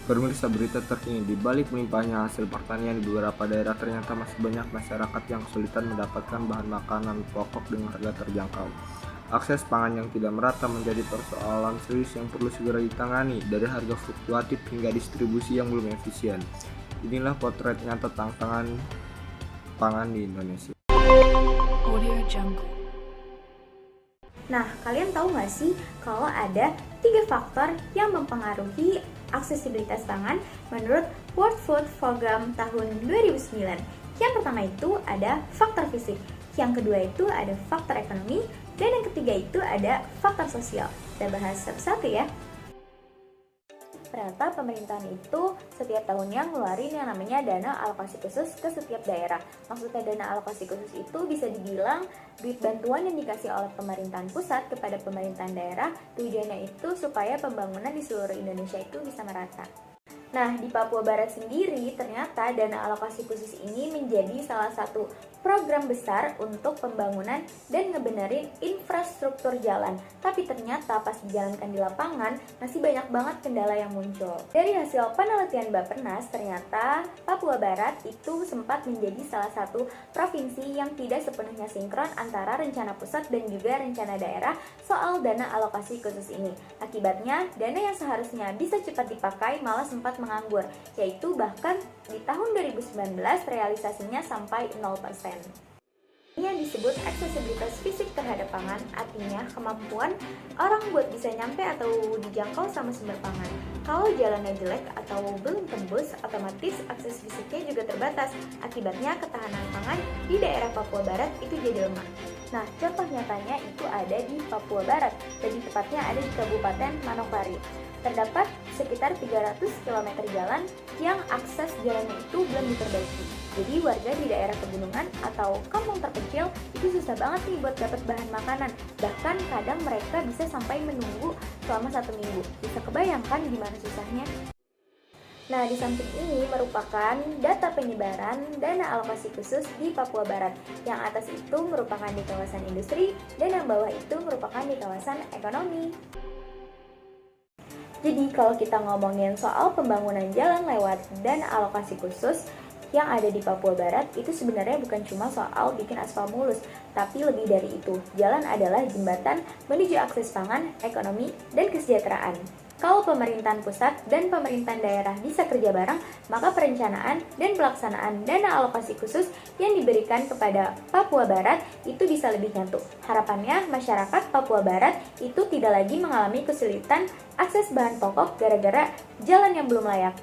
Pemirsa berita terkini, di balik melimpahnya hasil pertanian di beberapa daerah ternyata masih banyak masyarakat yang kesulitan mendapatkan bahan makanan pokok dengan harga terjangkau. Akses pangan yang tidak merata menjadi persoalan serius yang perlu segera ditangani, dari harga fluktuatif hingga distribusi yang belum efisien. Inilah potret nyata tantangan pangan di Indonesia. Nah, kalian tahu nggak sih kalau ada 3 faktor yang mempengaruhi aksesibilitas pangan menurut World Food Program tahun 2009? Yang pertama itu ada faktor fisik, yang kedua itu ada faktor ekonomi, dan yang ketiga itu ada faktor sosial. Kita bahas satu-satu ya. Ternyata pemerintahan itu setiap tahunnya ngeluarin yang namanya dana alokasi khusus ke setiap daerah. Maksudnya dana alokasi khusus itu bisa dibilang duit bantuan yang dikasih oleh pemerintahan pusat kepada pemerintahan daerah. Tujuannya itu supaya pembangunan di seluruh Indonesia itu bisa merata. Nah, di Papua Barat sendiri ternyata dana alokasi khusus ini menjadi salah satu program besar untuk pembangunan dan ngebenerin infrastruktur jalan. Tapi ternyata pas dijalankan di lapangan masih banyak banget kendala yang muncul. Dari hasil penelitian Bappenas, ternyata Papua Barat itu sempat menjadi salah satu provinsi yang tidak sepenuhnya sinkron antara rencana pusat dan juga rencana daerah soal dana alokasi khusus ini. Akibatnya, dana yang seharusnya bisa cepat dipakai malah sempat menganggur, yaitu bahkan di tahun 2019 realisasinya sampai 0%. Ini yang disebut aksesibilitas fisik terhadap pangan, artinya kemampuan orang buat bisa nyampe atau dijangkau sama sumber pangan. Kalau jalannya jelek atau belum tembus, otomatis akses fisiknya juga terbatas. Akibatnya ketahanan pangan di daerah Papua Barat itu jadi lemah. Nah, contoh nyatanya itu ada di Papua Barat, lebih tepatnya ada di Kabupaten Manokwari. Terdapat sekitar 300 km jalan yang akses jalannya itu belum diperbaiki. Jadi warga di daerah pegunungan atau kampung terpencil itu susah banget nih buat dapat bahan makanan. Bahkan kadang mereka bisa sampai menunggu selama 1 minggu. Bisa kebayangkan gimana susahnya? Nah, di samping ini merupakan data penyebaran dana alokasi khusus di Papua Barat. Yang atas itu merupakan di kawasan industri dan yang bawah itu merupakan di kawasan ekonomi. Jadi kalau kita ngomongin soal pembangunan jalan lewat dana alokasi khusus yang ada di Papua Barat, itu sebenarnya bukan cuma soal bikin aspal mulus, tapi lebih dari itu. Jalan adalah jembatan menuju akses pangan, ekonomi, dan kesejahteraan. Kalau pemerintahan pusat dan pemerintahan daerah bisa kerja bareng, maka perencanaan dan pelaksanaan dana alokasi khusus yang diberikan kepada Papua Barat itu bisa lebih nyatu. Harapannya masyarakat Papua Barat itu tidak lagi mengalami kesulitan akses bahan pokok gara-gara jalan yang belum layak.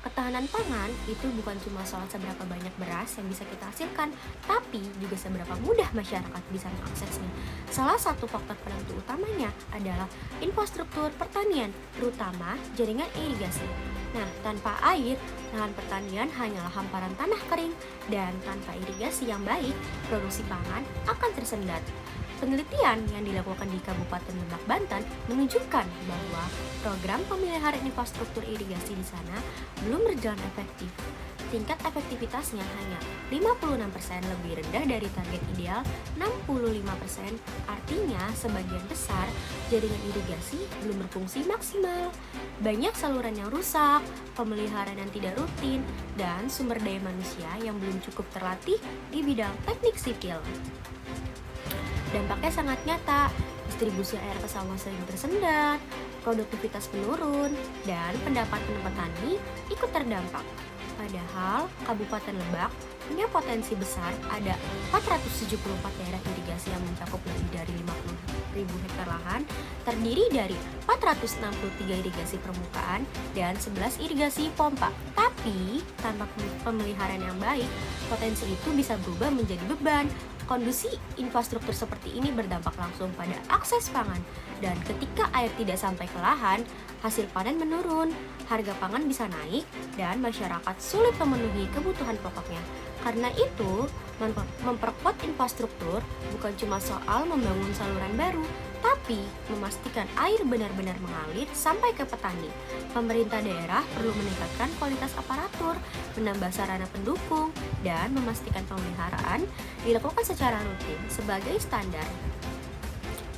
Ketahanan pangan itu bukan cuma soal seberapa banyak beras yang bisa kita hasilkan, tapi juga seberapa mudah masyarakat bisa mengaksesnya. Salah satu faktor penentu utamanya adalah infrastruktur pertanian, terutama jaringan irigasi. Nah, tanpa air, lahan pertanian hanyalah hamparan tanah kering, dan tanpa irigasi yang baik, produksi pangan akan tersendat. Penelitian yang dilakukan di Kabupaten Lebak, Banten menunjukkan bahwa program pemeliharaan infrastruktur irigasi di sana belum berjalan efektif. Tingkat efektivitasnya hanya 56%, lebih rendah dari target ideal 65%. Artinya sebagian besar jaringan irigasi belum berfungsi maksimal. Banyak saluran yang rusak, pemeliharaan yang tidak rutin, dan sumber daya manusia yang belum cukup terlatih di bidang teknik sipil. Dampaknya sangat nyata, distribusi air ke sawah sering tersendat, produktivitas menurun, dan pendapatan petani ikut terdampak. Padahal Kabupaten Lebak punya potensi besar, ada 474 daerah irigasi yang mencakup lebih dari 50.000 hektar lahan, terdiri dari 463 irigasi permukaan dan 11 irigasi pompa. Tapi tanpa pemeliharaan yang baik, potensi itu bisa berubah menjadi beban. Kondisi infrastruktur seperti ini berdampak langsung pada akses pangan, dan ketika air tidak sampai ke lahan, hasil panen menurun, harga pangan bisa naik, dan masyarakat sulit memenuhi kebutuhan pokoknya. Karena itu, memperkuat infrastruktur bukan cuma soal membangun saluran baru, tapi memastikan air benar-benar mengalir sampai ke petani. Pemerintah daerah perlu meningkatkan kualitas aparatur, menambah sarana pendukung, dan memastikan pemeliharaan dilakukan secara rutin sebagai standar.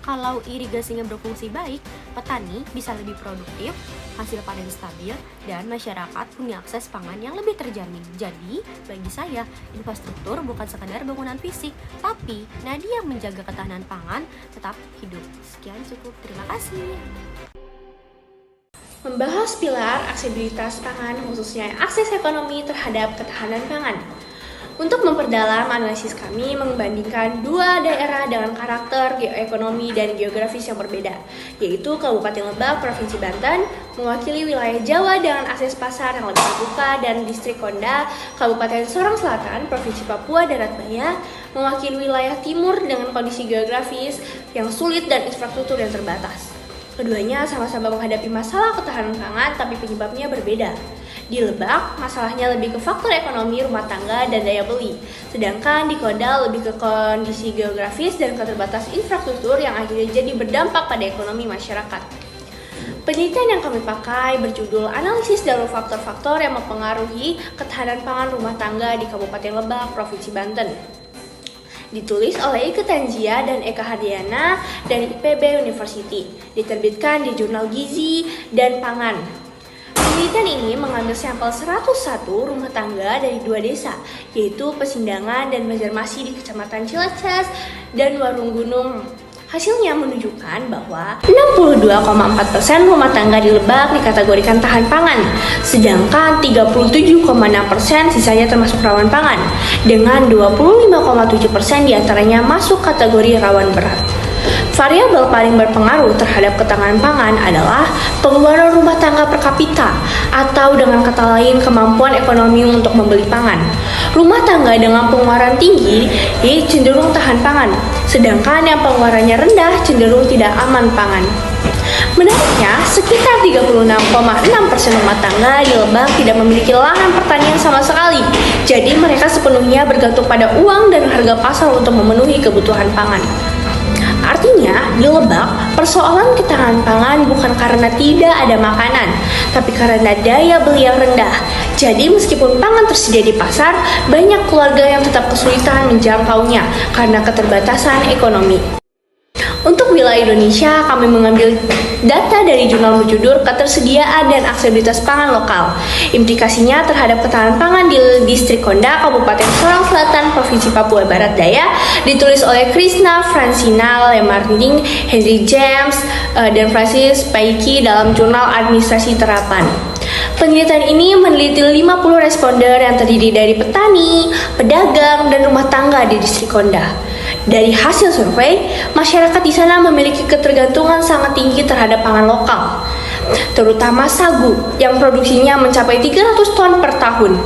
Kalau irigasinya berfungsi baik, petani bisa lebih produktif, hasil panen stabil, dan masyarakat punya akses pangan yang lebih terjamin. Jadi, bagi saya, infrastruktur bukan sekadar bangunan fisik, tapi nadi yang menjaga ketahanan pangan tetap hidup. Sekian cukup, terima kasih. Membahas pilar aksesibilitas pangan, khususnya akses ekonomi terhadap ketahanan pangan. Untuk memperdalam analisis kami membandingkan dua daerah dengan karakter geoekonomi dan geografis yang berbeda, yaitu Kabupaten Lebak, Provinsi Banten, mewakili wilayah Jawa dengan akses pasar yang lebih terbuka, dan Distrik Konda, Kabupaten Sorong Selatan, Provinsi Papua Darat Baya, mewakili wilayah timur dengan kondisi geografis yang sulit dan infrastruktur yang terbatas. Keduanya sama-sama menghadapi masalah ketahanan pangan, tapi penyebabnya berbeda. Di Lebak, masalahnya lebih ke faktor ekonomi rumah tangga dan daya beli. Sedangkan di Konda lebih ke kondisi geografis dan keterbatasan infrastruktur yang akhirnya jadi berdampak pada ekonomi masyarakat. Penelitian yang kami pakai berjudul Analisis dari Faktor-Faktor yang Mempengaruhi Ketahanan Pangan Rumah Tangga di Kabupaten Lebak, Provinsi Banten. Ditulis oleh Ike Tanzia dan Eka Hardiana dari IPB University. Diterbitkan di jurnal Gizi dan Pangan. Penelitian ini mengambil sampel 101 rumah tangga dari 2 desa, yaitu Pesindangan dan Banjarmasi di Kecamatan Cilacap dan Warung Gunung. Hasilnya menunjukkan bahwa 62,4% rumah tangga di Lebak dikategorikan tahan pangan, sedangkan 37,6% sisanya termasuk rawan pangan, dengan 25,7% diantaranya masuk kategori rawan berat. Variabel paling berpengaruh terhadap ketahanan pangan adalah pengeluaran rumah tangga per kapita, atau dengan kata lain kemampuan ekonomi untuk membeli pangan. Rumah tangga dengan pengeluaran tinggi cenderung tahan pangan, sedangkan yang pengeluarannya rendah cenderung tidak aman pangan. Menariknya, sekitar 36,6% rumah tangga di Lebak tidak memiliki lahan pertanian sama sekali. Jadi mereka sepenuhnya bergantung pada uang dan harga pasar untuk memenuhi kebutuhan pangan. Artinya, di Lebak, persoalan ketahanan pangan bukan karena tidak ada makanan, tapi karena daya beli yang rendah. Jadi, meskipun pangan tersedia di pasar, banyak keluarga yang tetap kesulitan menjangkaunya karena keterbatasan ekonomi. Untuk wilayah Indonesia, kami mengambil data dari jurnal berjudul Ketersediaan dan Aksesibilitas Pangan Lokal. Implikasinya terhadap ketahanan pangan di Distrik Konda, Kabupaten Sorong Selatan, Provinsi Papua Barat Daya, ditulis oleh Krishna Francina Lemarding, Henry James, dan Francis Paiki dalam jurnal Administrasi Terapan. Penelitian ini meneliti 50 responder yang terdiri dari petani, pedagang, dan rumah tangga di Distrik Konda. Dari hasil survei, masyarakat di sana memiliki ketergantungan sangat tinggi terhadap pangan lokal, terutama sagu yang produksinya mencapai 300 ton per tahun.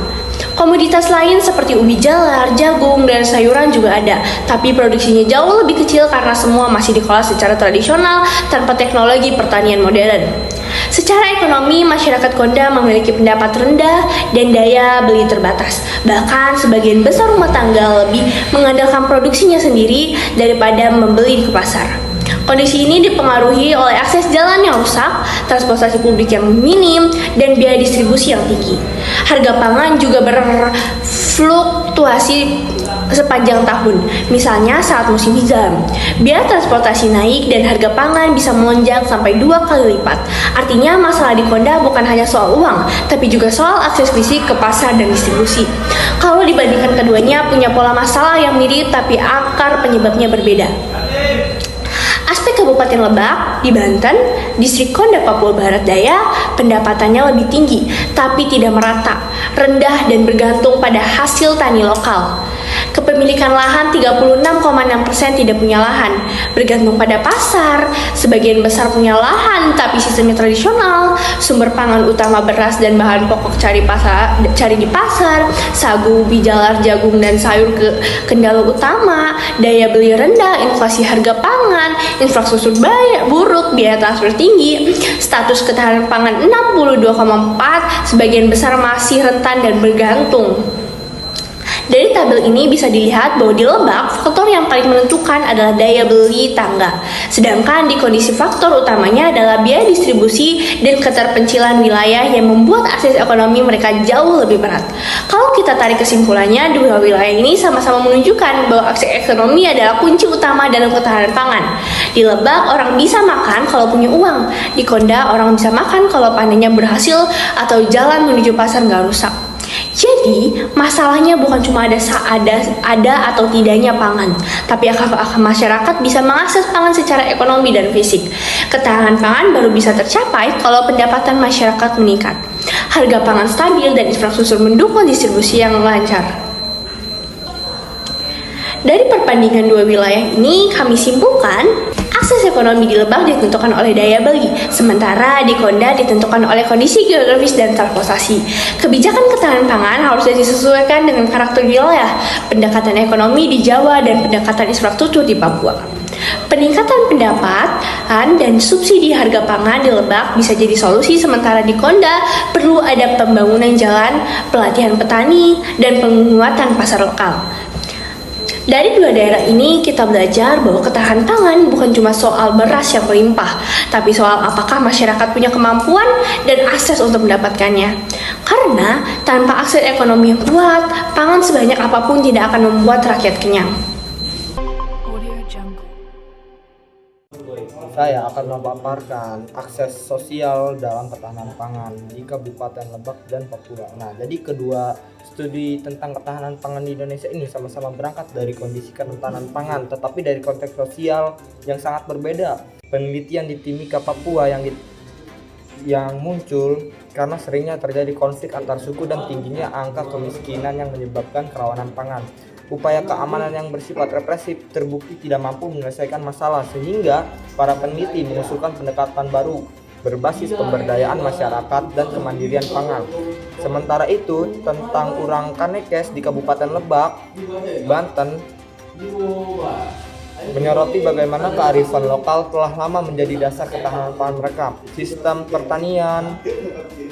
Komoditas lain seperti ubi jalar, jagung, dan sayuran juga ada, tapi produksinya jauh lebih kecil karena semua masih dikelola secara tradisional tanpa teknologi pertanian modern. Secara ekonomi, masyarakat Konda memiliki pendapat rendah dan daya beli terbatas. Bahkan sebagian besar rumah tangga lebih mengandalkan produksinya sendiri daripada membeli di pasar. Kondisi ini dipengaruhi oleh akses jalan yang rusak, transportasi publik yang minim, dan biaya distribusi yang tinggi. Harga pangan juga berfluktuasi sepanjang tahun. Misalnya saat musim hujan, biaya transportasi naik dan harga pangan bisa melonjak sampai 2 kali lipat. Artinya masalah di Konda bukan hanya soal uang, tapi juga soal akses fisik ke pasar dan distribusi. Kalau dibandingkan keduanya punya pola masalah yang mirip tapi akar penyebabnya berbeda. Aspek Kabupaten Lebak di Banten, Distrik Konda Papua Barat Daya, pendapatannya lebih tinggi, tapi tidak merata, rendah dan bergantung pada hasil tani lokal. Kepemilikan lahan 36,6% tidak punya lahan, bergantung pada pasar. Sebagian besar punya lahan, tapi sistemnya tradisional. Sumber pangan utama beras dan bahan pokok cari di pasar. Sagu, ubi jalar, jagung, dan sayur kendala utama. Daya beli rendah, inflasi harga pangan, infrastruktur buruk, biaya transfer tinggi. Status ketahanan pangan 62,4, sebagian besar masih rentan dan bergantung. Dari tabel ini bisa dilihat bahwa di Lebak, faktor yang paling menentukan adalah daya beli tangga. Sedangkan di kondisi faktor utamanya adalah biaya distribusi dan keterpencilan wilayah yang membuat akses ekonomi mereka jauh lebih berat. Kalau kita tarik kesimpulannya, dua wilayah ini sama-sama menunjukkan bahwa akses ekonomi adalah kunci utama dalam ketahanan pangan. Di Lebak, orang bisa makan kalau punya uang. Di Konda, orang bisa makan kalau panennya berhasil atau jalan menuju pasar nggak rusak. Jadi, masalahnya bukan cuma ada atau tidaknya pangan, tapi apakah masyarakat bisa mengakses pangan secara ekonomi dan fisik. Ketahanan pangan baru bisa tercapai kalau pendapatan masyarakat meningkat, harga pangan stabil, dan infrastruktur mendukung distribusi yang lancar. Dari perbandingan dua wilayah ini, kami simpulkan akses ekonomi di Lebak ditentukan oleh daya beli, sementara di Konda ditentukan oleh kondisi geografis dan transportasi. Kebijakan ketahanan pangan harus disesuaikan dengan karakter wilayah, pendekatan ekonomi di Jawa, dan pendekatan infrastruktur di Papua. Peningkatan pendapatan dan subsidi harga pangan di Lebak bisa jadi solusi, sementara di Konda perlu ada pembangunan jalan, pelatihan petani, dan penguatan pasar lokal. Dari dua daerah ini kita belajar bahwa ketahanan pangan bukan cuma soal beras yang melimpah, tapi soal apakah masyarakat punya kemampuan dan akses untuk mendapatkannya. Karena tanpa akses ekonomi yang kuat, pangan sebanyak apapun tidak akan membuat rakyat kenyang. Saya akan memaparkan akses sosial dalam ketahanan pangan di Kabupaten Lebak dan Papua. Nah, jadi kedua studi tentang ketahanan pangan di Indonesia ini sama-sama berangkat dari kondisi kerentanan pangan, tetapi dari konteks sosial yang sangat berbeda. Penelitian di Timika, Papua yang muncul karena seringnya terjadi konflik antar suku dan tingginya angka kemiskinan yang menyebabkan kerawanan pangan. Upaya keamanan yang bersifat represif terbukti tidak mampu menyelesaikan masalah, sehingga para peneliti mengusulkan pendekatan baru berbasis pemberdayaan masyarakat dan kemandirian pangan. Sementara itu, tentang Urang Kanekes di Kabupaten Lebak, Banten, menyoroti bagaimana kearifan lokal telah lama menjadi dasar ketahanan pangan mereka. Sistem pertanian,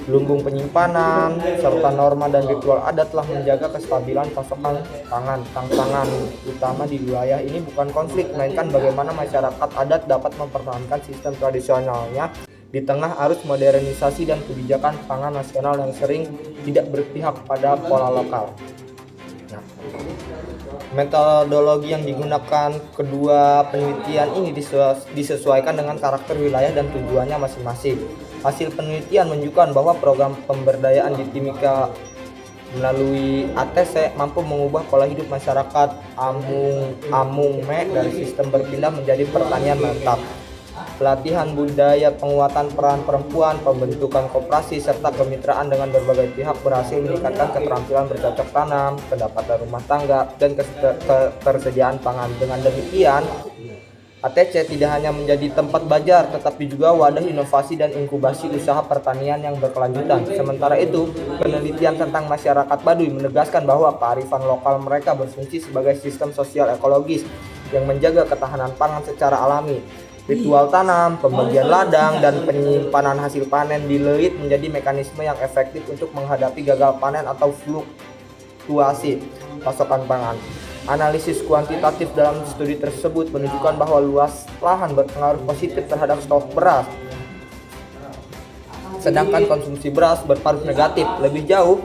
lumbung penyimpanan, serta norma dan ritual adat telah menjaga kestabilan pasokan pangan. Tantangan utama di wilayah ini bukan konflik, melainkan bagaimana masyarakat adat dapat mempertahankan sistem tradisionalnya di tengah arus modernisasi dan kebijakan pangan nasional yang sering tidak berpihak pada pola lokal. Nah, metodologi yang digunakan kedua penelitian ini disesuaikan dengan karakter wilayah dan tujuannya masing-masing. Hasil penelitian menunjukkan bahwa program pemberdayaan di Timika melalui ATC mampu mengubah pola hidup masyarakat Amungme dari sistem berpindah menjadi pertanian menetap. Pelatihan budaya, penguatan peran perempuan, pembentukan koperasi, serta kemitraan dengan berbagai pihak berhasil meningkatkan keterampilan bercocok tanam, pendapatan rumah tangga, dan ketersediaan pangan. Dengan demikian, ATC tidak hanya menjadi tempat belajar, tetapi juga wadah inovasi dan inkubasi usaha pertanian yang berkelanjutan. Sementara itu, penelitian tentang masyarakat Baduy menegaskan bahwa kearifan lokal mereka berfungsi sebagai sistem sosial ekologis yang menjaga ketahanan pangan secara alami. Ritual tanam, pembagian ladang, dan penyimpanan hasil panen di leit menjadi mekanisme yang efektif untuk menghadapi gagal panen atau fluktuasi pasokan pangan. Analisis kuantitatif dalam studi tersebut menunjukkan bahwa luas lahan berpengaruh positif terhadap stok beras, sedangkan konsumsi beras berpengaruh negatif. Lebih jauh,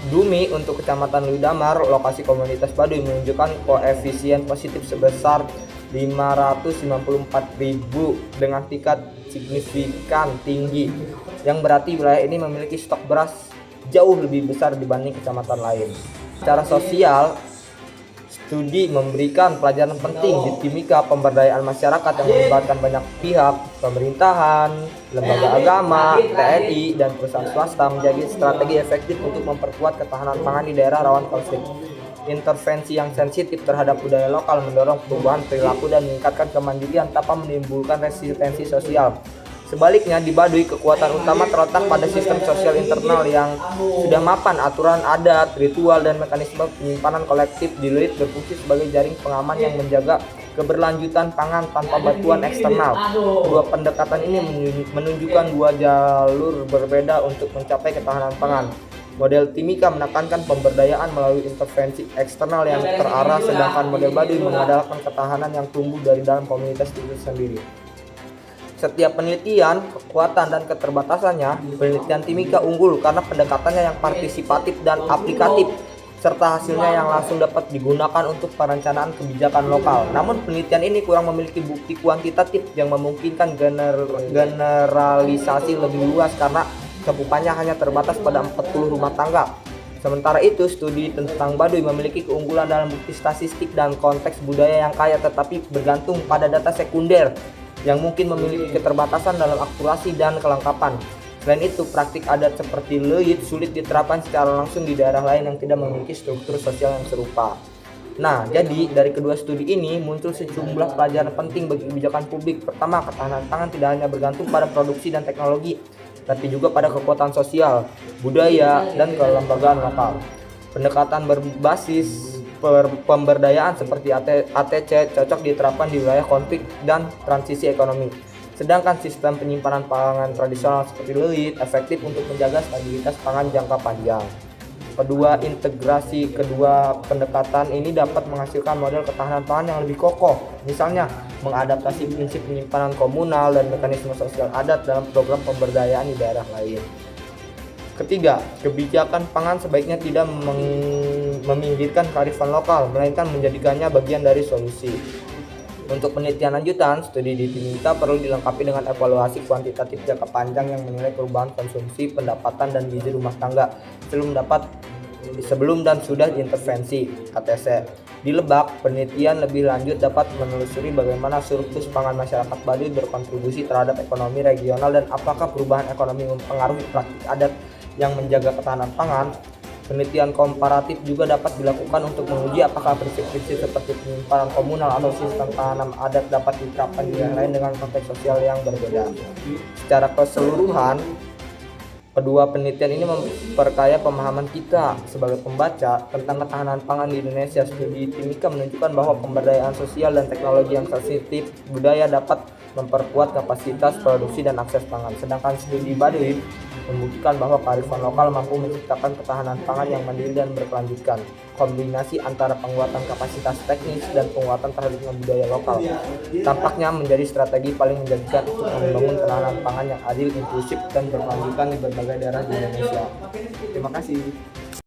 Dumi untuk Kecamatan Ludamar, lokasi komunitas Baduy, menunjukkan koefisien positif sebesar 594.000 dengan tingkat signifikan tinggi, yang berarti wilayah ini memiliki stok beras jauh lebih besar dibanding kecamatan lain. Secara sosial, studi memberikan pelajaran penting di Timika pemberdayaan masyarakat yang melibatkan banyak pihak, pemerintahan, lembaga agama, TNI, dan perusahaan swasta menjadi strategi efektif untuk memperkuat ketahanan pangan di daerah rawan konflik. Intervensi yang sensitif terhadap budaya lokal mendorong perubahan perilaku dan meningkatkan kemandirian tanpa menimbulkan resistensi sosial. Sebaliknya, di Baduy, kekuatan utama terletak pada sistem sosial internal yang sudah mapan. Aturan adat, ritual, dan mekanisme penyimpanan kolektif di leit berfungsi sebagai jaring pengaman yang menjaga keberlanjutan pangan tanpa bantuan eksternal. Dua pendekatan ini menunjukkan dua jalur berbeda untuk mencapai ketahanan pangan. Model Timika menekankan pemberdayaan melalui intervensi eksternal yang terarah, sedangkan model Baduy mengandalkan ketahanan yang tumbuh dari dalam komunitas itu sendiri. Setiap penelitian, kekuatan dan keterbatasannya, penelitian Timika unggul karena pendekatannya yang partisipatif dan aplikatif, serta hasilnya yang langsung dapat digunakan untuk perencanaan kebijakan lokal. Namun penelitian ini kurang memiliki bukti kuantitatif yang memungkinkan generalisasi lebih luas karena cakupannya hanya terbatas pada 40 rumah tangga. Sementara itu, studi tentang Baduy memiliki keunggulan dalam bukti statistik dan konteks budaya yang kaya, tetapi bergantung pada data sekunder yang mungkin memiliki keterbatasan dalam akurasi dan kelengkapan. Selain itu, praktik adat seperti leuit sulit diterapkan secara langsung di daerah lain yang tidak memiliki struktur sosial yang serupa. Nah, jadi dari kedua studi ini muncul sejumlah pelajaran penting bagi kebijakan publik. Pertama, ketahanan pangan tidak hanya bergantung pada produksi dan teknologi, tapi juga pada kekuatan sosial, budaya, dan kelembagaan lokal. Pendekatan berbasis pemberdayaan seperti ATC cocok diterapkan di wilayah konflik dan transisi ekonomi. Sedangkan sistem penyimpanan pangan tradisional seperti leuit efektif untuk menjaga stabilitas pangan jangka panjang. Kedua, integrasi kedua pendekatan ini dapat menghasilkan model ketahanan pangan yang lebih kokoh. Misalnya, mengadaptasi prinsip penyimpanan komunal dan mekanisme sosial adat dalam program pemberdayaan di daerah lain. Ketiga, kebijakan pangan sebaiknya tidak meminggirkan kearifan lokal, melainkan menjadikannya bagian dari solusi. Untuk penelitian lanjutan, studi di Timika perlu dilengkapi dengan evaluasi kuantitatif jangka panjang yang menilai perubahan konsumsi, pendapatan, dan gizi rumah tangga sebelum dan sudah diintervensi KTC. Di Lebak, penelitian lebih lanjut dapat menelusuri bagaimana surplus pangan masyarakat Baduy berkontribusi terhadap ekonomi regional dan apakah perubahan ekonomi mempengaruhi praktik adat yang menjaga ketahanan pangan. Penelitian komparatif juga dapat dilakukan untuk menguji apakah prinsip-prinsip seperti penyimpanan komunal atau sistem tanam adat dapat diterapkan di daerah lain dengan konteks sosial yang berbeda. Secara keseluruhan, kedua penelitian ini memperkaya pemahaman kita sebagai pembaca tentang ketahanan pangan di Indonesia. Studi Timika menunjukkan bahwa pemberdayaan sosial dan teknologi yang sensitif budaya dapat memperkuat kapasitas produksi dan akses pangan. Sedangkan studi Baduy membuktikan bahwa kearifan lokal mampu menciptakan ketahanan pangan yang mandiri dan berkelanjutan. Kombinasi antara penguatan kapasitas teknis dan penguatan terhadap budaya lokal tampaknya menjadi strategi paling menjanjikan untuk membangun ketahanan pangan yang adil, inklusif, dan berkelanjutan di berbagai daerah di Indonesia. Terima kasih.